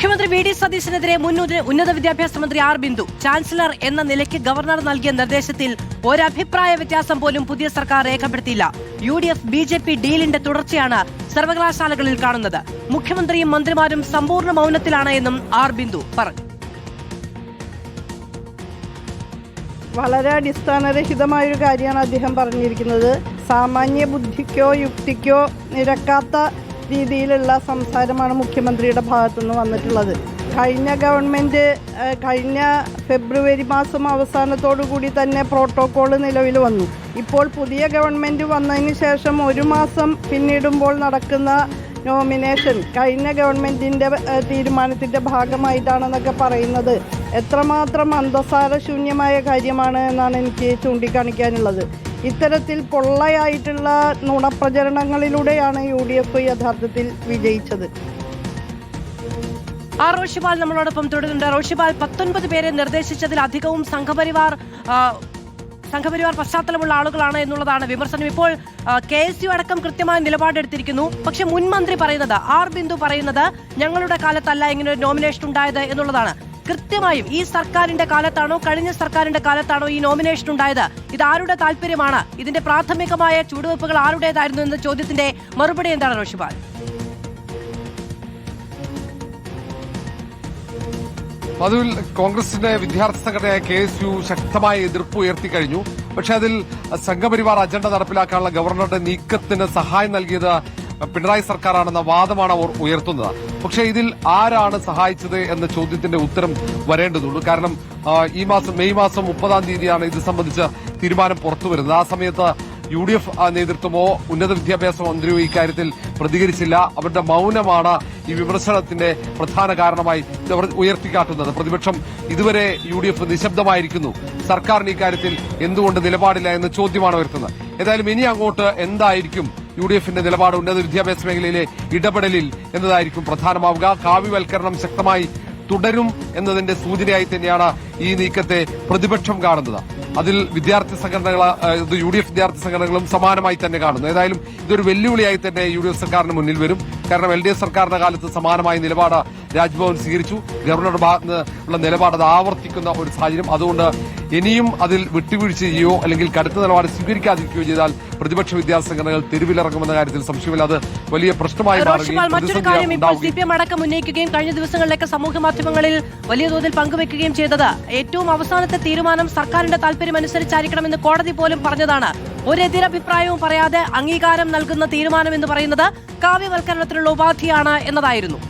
മുഖ്യമന്ത്രി V D സതീശനെതിരെ മുൻ ഉന്നത വിദ്യാഭ്യാസ മന്ത്രി ആർ ബിന്ദു. ചാൻസലർ എന്ന നിലയ്ക്ക് ഗവർണർ നൽകിയ നിർദ്ദേശത്തിൽ ഒരഭിപ്രായ വ്യത്യാസം പോലും പുതിയ സർക്കാർ രേഖപ്പെടുത്തിയില്ല. UDF BJP ഡീലിന്റെ തുടർച്ചയാണ് സർവകലാശാലകളിൽ കാണുന്നത്. മുഖ്യമന്ത്രിയും മന്ത്രിമാരും സമ്പൂർണ്ണ മൗനത്തിലാണ് എന്നും ആർ ബിന്ദു പറഞ്ഞു. വളരെ അടിസ്ഥാനരഹിതമായൊരു കാര്യമാണ് അദ്ദേഹം പറഞ്ഞിരിക്കുന്നത്. സാമാന്യ ബുദ്ധിക്കോ യുക്തിക്കോ നിരക്കാത്ത രീതിയിലുള്ള സംസാരമാണ് മുഖ്യമന്ത്രിയുടെ ഭാഗത്തുനിന്ന് വന്നിട്ടുള്ളത്. കഴിഞ്ഞ ഗവൺമെൻറ് കഴിഞ്ഞ ഫെബ്രുവരി മാസം അവസാനത്തോടു കൂടി തന്നെ പ്രോട്ടോക്കോൾ നിലവിൽ വന്നു. ഇപ്പോൾ പുതിയ ഗവൺമെൻറ് വന്നതിന് ശേഷം ഒരു മാസം പിന്നിടുമ്പോൾ നടക്കുന്ന നോമിനേഷൻ കഴിഞ്ഞ ഗവൺമെൻറ്റിൻ്റെ തീരുമാനത്തിൻ്റെ ഭാഗമായിട്ടാണെന്നൊക്കെ പറയുന്നത് എത്രമാത്രം അന്തസാരശൂന്യമായ കാര്യമാണ് എന്നാണ് എനിക്ക് ചൂണ്ടിക്കാണിക്കാനുള്ളത്. ഇത്തരത്തിൽ പൊള്ളയായിട്ടുള്ള നുണപ്രചരണങ്ങളിലൂടെയാണ് UDF യഥാർത്ഥത്തിൽ വിജയിച്ചത്. റോഷിപാൽ നമ്മളോടൊപ്പം തുടരുന്നുണ്ട്. റോഷിപാൽ, 19 പേരെ നിർദ്ദേശിച്ചതിലധികവും സംഘപരിവാർ പശ്ചാത്തലമുള്ള ആളുകളാണ് എന്നുള്ളതാണ് വിമർശനം. ഇപ്പോൾ KSU അടക്കം കൃത്യമായ നിലപാടെടുത്തിരിക്കുന്നു. പക്ഷെ മുൻ മന്ത്രി പറയുന്നത്, ആർ ബിന്ദു പറയുന്നത്, ഞങ്ങളുടെ കാലത്തല്ല ഇങ്ങനെ ഒരു നോമിനേഷൻ ഉണ്ടായത് എന്നുള്ളതാണ്. കൃത്യമായും ഈ സർക്കാരിന്റെ കാലത്താണോ കഴിഞ്ഞ സർക്കാരിന്റെ കാലത്താണോ ഈ നോമിനേഷൻ ഉണ്ടായത്? ഇത് ആരുടെ താല്പര്യമാണ്? ഇതിന്റെ പ്രാഥമികമായ ചുവടുവെപ്പുകൾ ആരുടേതായിരുന്നു എന്ന ചോദ്യത്തിന്റെ മറുപടി എന്താണ് റോഷിപാൽ? അതിൽ കോൺഗ്രസിന്റെ വിദ്യാർത്ഥി സംഘടനയായ KSU ശക്തമായ എതിർപ്പ് ഉയർത്തിക്കഴിഞ്ഞു. പക്ഷെ അതിൽ സംഘപരിവാർ അജണ്ട നടപ്പിലാക്കാനുള്ള ഗവർണറുടെ നീക്കത്തിന് സഹായം നൽകിയത് പിണറായി സർക്കാരാണെന്ന വാദമാണ് അവർ ഉയർത്തുന്നത്. പക്ഷേ ഇതിൽ ആരാണ് സഹായിച്ചത് എന്ന ചോദ്യത്തിന്റെ ഉത്തരം വരേണ്ടതുള്ളൂ. കാരണം ഈ മാസം മെയ് മാസം 30-ാം തീയതിയാണ് ഇത് സംബന്ധിച്ച് തീരുമാനം പുറത്തുവരുന്നത്. ആ സമയത്ത് UDF നേതൃത്വമോ ഉന്നത വിദ്യാഭ്യാസ മന്ത്രിയോ ഇക്കാര്യത്തിൽ പ്രതികരിച്ചില്ല. അവരുടെ മൗനമാണ് ഈ വിമർശനത്തിന്റെ പ്രധാന കാരണമായി അവർ ഉയർത്തിക്കാട്ടുന്നത്. പ്രതിപക്ഷം ഇതുവരെ UDF നിശബ്ദമായിരിക്കുന്നു, സർക്കാരിന് ഇക്കാര്യത്തിൽ എന്തുകൊണ്ട് നിലപാടില്ല എന്ന ചോദ്യമാണ് ഉയർത്തുന്നത്. ഏതായാലും ഇനി അങ്ങോട്ട് എന്തായിരിക്കും UDFന്റെ നിലപാട്, ഉന്നത വിദ്യാഭ്യാസ മേഖലയിലെ ഇടപെടലിൽ എന്നതായിരിക്കും പ്രധാനമാവുക. കാവ്യവൽക്കരണം ശക്തമായി തുടരും എന്നതിന്റെ സൂചനയായി തന്നെയാണ് ഈ നീക്കത്തെ പ്രതിപക്ഷം കാണുന്നത്. അതിൽ വിദ്യാർത്ഥി സംഘടനകൾ, UDF വിദ്യാർത്ഥി സംഘടനകളും സമാനമായി തന്നെ കാണുന്നു. ഏതായാലും ഇതൊരു വെല്ലുവിളിയായി തന്നെ UDF സർക്കാരിന് മുന്നിൽ വരും. കാരണം LDF സർക്കാരിന്റെ കാലത്ത് സമാനമായ നിലപാട് രാജ്ഭവൻ സ്വീകരിച്ചു. ഗവർണറുടെ ഭാഗത്ത് ഉള്ള നിലപാട് അത് ആവർത്തിക്കുന്ന ഒരു സാഹചര്യം. അതുകൊണ്ട് ഇനിയും അതിൽ വിട്ടുവീഴ്ച ചെയ്യുകയോ അല്ലെങ്കിൽ കടുത്ത നിലപാട് സ്വീകരിക്കാതിരിക്കുകയോ ചെയ്താൽ പ്രതിപക്ഷ വിദ്യാർത്ഥി സംഘടനകൾ തെരുവിലിറങ്ങുമെന്ന കാര്യത്തിൽ സംശയമില്ല. അത് വലിയ പ്രശ്നമായി മറ്റൊരു കാര്യം ഇപ്പോൾ CPM അടക്കം ഉന്നയിക്കുകയും കഴിഞ്ഞ ദിവസങ്ങളിലൊക്കെ സമൂഹ മാധ്യമങ്ങളിൽ വലിയ തോതിൽ പങ്കുവെക്കുകയും ചെയ്തത്, ഏറ്റവും അവസാനത്തെ തീരുമാനം സർക്കാരിന്റെ താല്പര്യം അനുസരിച്ചായിരിക്കണമെന്ന് കോടതി പോലും പറഞ്ഞതാണ്. ഒരെതിരഭിപ്രായവും പറയാതെ അംഗീകാരം നൽകുന്ന തീരുമാനം എന്ന് പറയുന്നത് കാവ്യവൽക്കരണത്തിനുള്ള ഉപാധിയാണ് എന്നതായിരുന്നു.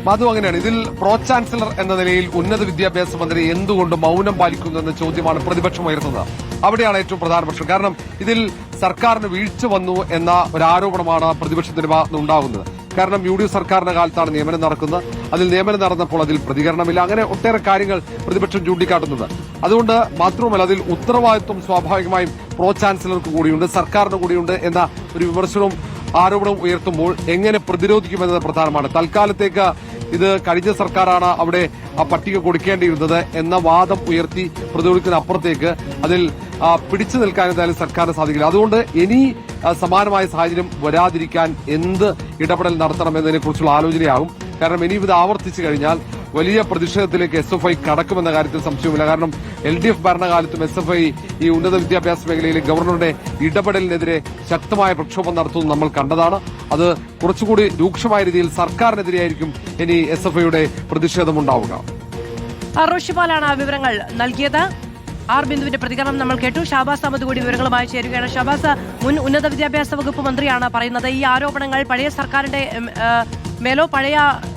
മധു, അങ്ങനെയാണ്. ഇതിൽ പ്രോ ചാൻസലർ എന്ന നിലയിൽ ഉന്നത വിദ്യാഭ്യാസ മന്ത്രി എന്തുകൊണ്ട് മൗനം പാലിക്കുന്നു എന്ന ചോദ്യമാണ് പ്രതിപക്ഷം ഉയർത്തുന്നത്. അവിടെയാണ് ഏറ്റവും പ്രധാന പ്രശ്നം. കാരണം ഇതിൽ സർക്കാരിന് വീഴ്ച വന്നു എന്ന ഒരു ആരോപണമാണ് പ്രതിപക്ഷത്തിന്റെ ഭാഗത്ത് ഉണ്ടാകുന്നത്. കാരണം UDF സർക്കാരിന്റെ കാലത്താണ് നിയമനം നടക്കുന്നത്. അതിൽ നിയമനം നടന്നപ്പോൾ അതിൽ പ്രതികരണമില്ല. അങ്ങനെ ഒട്ടേറെ കാര്യങ്ങൾ പ്രതിപക്ഷം ചൂണ്ടിക്കാട്ടുന്നുണ്ട്. അതുകൊണ്ട് മാത്രവുമല്ല, അതിൽ ഉത്തരവാദിത്വം സ്വാഭാവികമായും പ്രോ ചാൻസലർക്ക് കൂടിയുണ്ട്, സർക്കാരിന് കൂടിയുണ്ട് എന്ന ഒരു വിമർശനവും ആരോപണവും ഉയർത്തുമ്പോൾ എങ്ങനെ പ്രതിരോധിക്കുമെന്നത് പ്രധാനമാണ്. തൽക്കാലത്തേക്ക് ഇത് കഴിഞ്ഞ സർക്കാരാണ് അവിടെ ആ പട്ടിക കൊടുക്കേണ്ടിയിരുന്നത് എന്ന വാദം ഉയർത്തി പ്രതിരോധിക്കുന്ന അപ്പുറത്തേക്ക് അതിൽ പിടിച്ചു നിൽക്കാൻ എന്തായാലും സർക്കാരിന് സാധിക്കില്ല. അതുകൊണ്ട് ഇനി സമാനമായ സാഹചര്യം വരാതിരിക്കാൻ എന്ത് ഇടപെടൽ നടത്തണമെന്നതിനെ കുറിച്ചുള്ള ആലോചനയാകും. കാരണം ഇനി ഇത് ആവർത്തിച്ചു കഴിഞ്ഞാൽ വലിയ പ്രതിഷേധത്തിലേക്ക് SFI കടക്കുമെന്ന കാര്യത്തിൽ സംശയമില്ല. കാരണം LDF ഭരണകാലത്തും SFI ഈ ഉന്നത വിദ്യാഭ്യാസ മേഖലയിലെ ഗവർണറുടെ ഇടപെടലിനെതിരെ ശക്തമായ പ്രക്ഷോഭം നടത്തുന്നത് നമ്മൾ കണ്ടതാണ്. അത് കുറച്ചുകൂടി രൂക്ഷമായ രീതിയിൽ സർക്കാരിനെതിരെയായിരിക്കും ഇനി SFIയുടെ പ്രതിഷേധമുണ്ടാവുക. റോഷിപാലാണ് വിവരങ്ങൾ നൽകിയത്. ആർ ബിന്ദുവിന്റെ പ്രതികരണം നമ്മൾ കേട്ടു. ഷാബാസ് അഹമ്മദ് കൂടി വിവരങ്ങളുമായി ചേരുകയാണ്. ഷാബാസ്, മുൻ ഉന്നത വിദ്യാഭ്യാസ വകുപ്പ് മന്ത്രിയാണ് പറയുന്നത് ഈ ആരോപണങ്ങൾ പഴയ സർക്കാരിന്റെ മേലോ പഴയ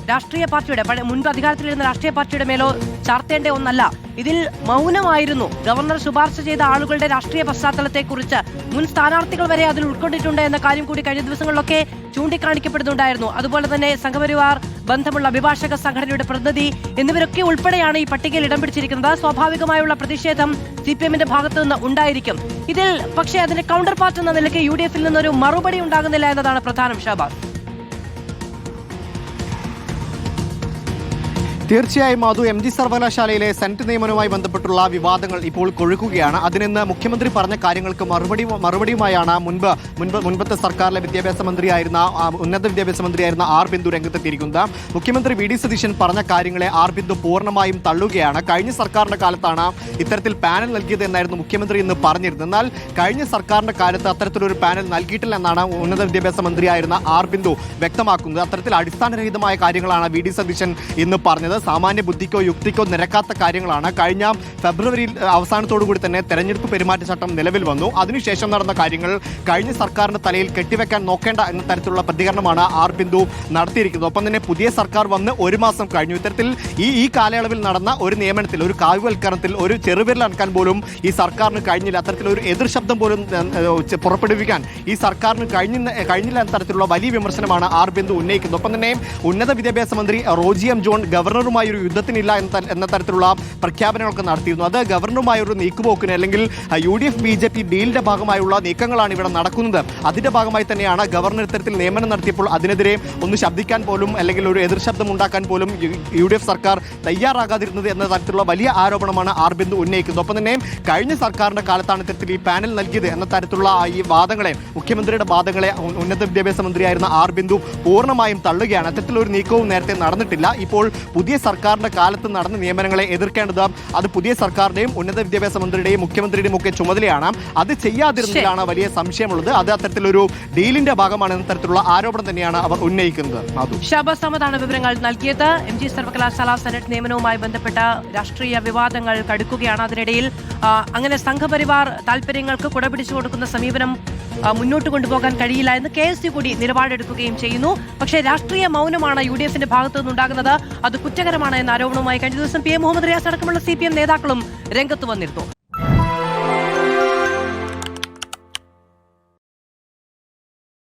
രാഷ്ട്രീയ പാർട്ടിയുടെ മുൻപ് അധികാരത്തിലിരുന്ന രാഷ്ട്രീയ പാർട്ടിയുടെ മേലോ ചാർത്തേണ്ട ഒന്നല്ല. ഇതിൽ മൗനമായിരുന്നു. ഗവർണർ ശുപാർശ ചെയ്ത ആളുകളുടെ രാഷ്ട്രീയ പശ്ചാത്തലത്തെക്കുറിച്ച് മുൻ സ്ഥാനാർത്ഥികൾ വരെ അതിൽ ഉൾക്കൊണ്ടിട്ടുണ്ട് എന്ന കാര്യം കൂടി കഴിഞ്ഞ ദിവസങ്ങളിലൊക്കെ ചൂണ്ടിക്കാണിക്കപ്പെടുന്നുണ്ടായിരുന്നു. അതുപോലെ തന്നെ സംഘപരിവാർ ബന്ധമുള്ള അഭിഭാഷക സംഘടനയുടെ പ്രതിനിധി എന്നിവരൊക്കെ ഉൾപ്പെടെയാണ് ഈ പട്ടികയിൽ ഇടം പിടിച്ചിരിക്കുന്നത്. സ്വാഭാവികമായുള്ള പ്രതിഷേധം CPMന്റെ ഭാഗത്തു നിന്ന് ഉണ്ടായിരിക്കും. ഇതിൽ പക്ഷേ അതിന്റെ കൗണ്ടർ പാർട്ട് എന്ന നിലയ്ക്ക് UDFൽ നിന്നൊരു മറുപടി ഉണ്ടാകുന്നില്ല എന്നതാണ് പ്രധാനം. ഷാബാസ്, തീർച്ചയായും അത് എം ജി സർവകലാശാലയിലെ സെനറ്റ് നിയമനവുമായി ബന്ധപ്പെട്ടുള്ള വിവാദങ്ങൾ ഇപ്പോൾ കൊഴുക്കുകയാണ്. അതിനിന്ന് മുഖ്യമന്ത്രി പറഞ്ഞ കാര്യങ്ങൾക്ക് മറുപടിയുമായാണ് മുൻപത്തെ സർക്കാരിലെ വിദ്യാഭ്യാസ മന്ത്രിയായിരുന്ന ഉന്നത വിദ്യാഭ്യാസ മന്ത്രിയായിരുന്ന ആർ ബിന്ദു രംഗത്തെത്തിയിരിക്കുന്നത്. മുഖ്യമന്ത്രി വി ഡി സതീശൻ പറഞ്ഞ കാര്യങ്ങളെ ആർ ബിന്ദു പൂർണ്ണമായും തള്ളുകയാണ്. കഴിഞ്ഞ സർക്കാരിന്റെ കാലത്താണ് ഇത്തരത്തിൽ പാനൽ നൽകിയത് എന്നായിരുന്നു മുഖ്യമന്ത്രി ഇന്ന് പറഞ്ഞിരുന്നത്. എന്നാൽ കഴിഞ്ഞ സർക്കാരിന്റെ കാലത്ത് അത്തരത്തിലൊരു പാനൽ നൽകിയിട്ടില്ല എന്നാണ് ഉന്നത വിദ്യാഭ്യാസ മന്ത്രിയായിരുന്ന ആർ ബിന്ദു വ്യക്തമാക്കുന്നത്. അത്തരത്തിൽ അടിസ്ഥാനരഹിതമായ കാര്യങ്ങളാണ് വി ഡി സതീശൻ ഇന്ന് പറഞ്ഞത്. സാമാന്യ ബുദ്ധിക്കോ യുക്തിക്കോ നിരക്കാത്ത കാര്യങ്ങളാണ്. കഴിഞ്ഞ ഫെബ്രുവരിയിൽ അവസാനത്തോടുകൂടി തന്നെ തെരഞ്ഞെടുപ്പ് പെരുമാറ്റച്ചട്ടം നിലവിൽ വന്നു. അതിനുശേഷം നടന്ന കാര്യങ്ങൾ കഴിഞ്ഞ സർക്കാരിന്റെ തലയിൽ കെട്ടിവെക്കാൻ നോക്കേണ്ട എന്ന തരത്തിലുള്ള പ്രതികരണമാണ് ആർ ബിന്ദു നടത്തിയിരിക്കുന്നത്. ഒപ്പം തന്നെ പുതിയ സർക്കാർ വന്ന് 1 മാസം കഴിഞ്ഞു. ഇത്തരത്തിൽ ഈ കാലയളവിൽ നടന്ന ഒരു നിയമനത്തിൽ, ഒരു കാവ്യവൽക്കരണത്തിൽ ഒരു ചെറുവിരൽ അനക്കാൻ പോലും ഈ സർക്കാരിന് കഴിഞ്ഞില്ല. അത്തരത്തിലൊരു എതിർശബ്ദം പോലും പുറപ്പെടുവിക്കാൻ ഈ സർക്കാരിന് കഴിഞ്ഞില്ല എന്ന തരത്തിലുള്ള വലിയ വിമർശനമാണ് ആർ ബിന്ദു ഉന്നയിക്കുന്നത്. ഒപ്പം തന്നെ ഉന്നത വിദ്യാഭ്യാസ മന്ത്രി റോജി എം ജോൺ ഗവർണറുമായി ഒരു യുദ്ധത്തിനില്ല എന്ന തരത്തിലുള്ള പ്രഖ്യാപനങ്ങളൊക്കെ നടത്തിയിരുന്നു. അത് ഗവർണറുമായ ഒരു നീക്കുപോക്കിന് അല്ലെങ്കിൽ UDF BJP ഡീലിന്റെ ഭാഗമായുള്ള നീക്കങ്ങളാണ് ഇവിടെ നടക്കുന്നത്. അതിന്റെ ഭാഗമായി തന്നെയാണ് ഗവർണർ ഇത്തരത്തിൽ നിയമനം നടത്തിയപ്പോൾ അതിനെതിരെ ഒന്ന് ശബ്ദിക്കാൻ പോലും അല്ലെങ്കിൽ ഒരു എതിർശബ്ദം ഉണ്ടാക്കാൻ പോലും UDF സർക്കാർ തയ്യാറാകാതിരുന്നത് എന്ന തരത്തിലുള്ള വലിയ ആരോപണമാണ് ആർ ബിന്ദു ഉന്നയിക്കുന്നത്. ഒപ്പം തന്നെ കഴിഞ്ഞ സർക്കാരിന്റെ കാലത്താണ് ഇത്തരത്തിൽ ഈ പാനൽ നൽകിയത് എന്ന തരത്തിലുള്ള ഈ വാദങ്ങളെ, മുഖ്യമന്ത്രിയുടെ വാദങ്ങളെ ഉന്നത വിദ്യാഭ്യാസ മന്ത്രിയായിരുന്ന ആർ ബിന്ദു പൂർണ്ണമായും തള്ളുകയാണ്. അത്തരത്തിലൊരു നീക്കവും നേരത്തെ നടന്നിട്ടില്ല. ഇപ്പോൾ പുതിയ സർക്കാരിന്റെ കാലത്ത് നടന്ന നിയമനങ്ങളെ എതിർക്കേണ്ടത് അത് പുതിയ സർക്കാരിന്റെയും ഉന്നത വിദ്യാഭ്യാസ മന്ത്രിയുടെയും മുഖ്യമന്ത്രിയുടെയും ഒക്കെ ചുമതലയാണ്. അത് ചെയ്യാതിരുന്നതിലാണ് വലിയ സംശയമുള്ളത്. അത് അത്തരത്തിലൊരു ഡീലിന്റെ ഭാഗമാണ് എന്ന തരത്തിലുള്ള ആരോപണം തന്നെയാണ് അവർ ഉന്നയിക്കുന്നത്. ഷാബാസ് അഹമ്മദാണ് വിവരങ്ങൾ നൽകിയത്. എം ജി സർവകലാശാല സെനറ്റ് നിയമനവുമായി ബന്ധപ്പെട്ട രാഷ്ട്രീയ വിവാദങ്ങൾ കടുക്കുകയാണ്. അതിനിടയിൽ അങ്ങനെ സംഘപരിവാർ താല്പര്യങ്ങൾക്ക് കുടപിടിച്ചു കൊടുക്കുന്ന സമീപനം മുന്നോട്ട് കൊണ്ടുപോകാൻ കഴിയില്ല എന്ന് KSU കൂടി നിലപാടെടുക്കുകയും ചെയ്യുന്നു. പക്ഷേ രാഷ്ട്രീയ മൗനമാണ് UDFന്റെ ഭാഗത്തു നിന്നുണ്ടാകുന്നത്. അത് കുറ്റകരമാണ് എന്ന ആരോപണവുമായി കഴിഞ്ഞ ദിവസം PM മുഹമ്മദ് റിയാസ് അടക്കമുള്ള CPM നേതാക്കളും രംഗത്ത് വന്നിരുന്നു.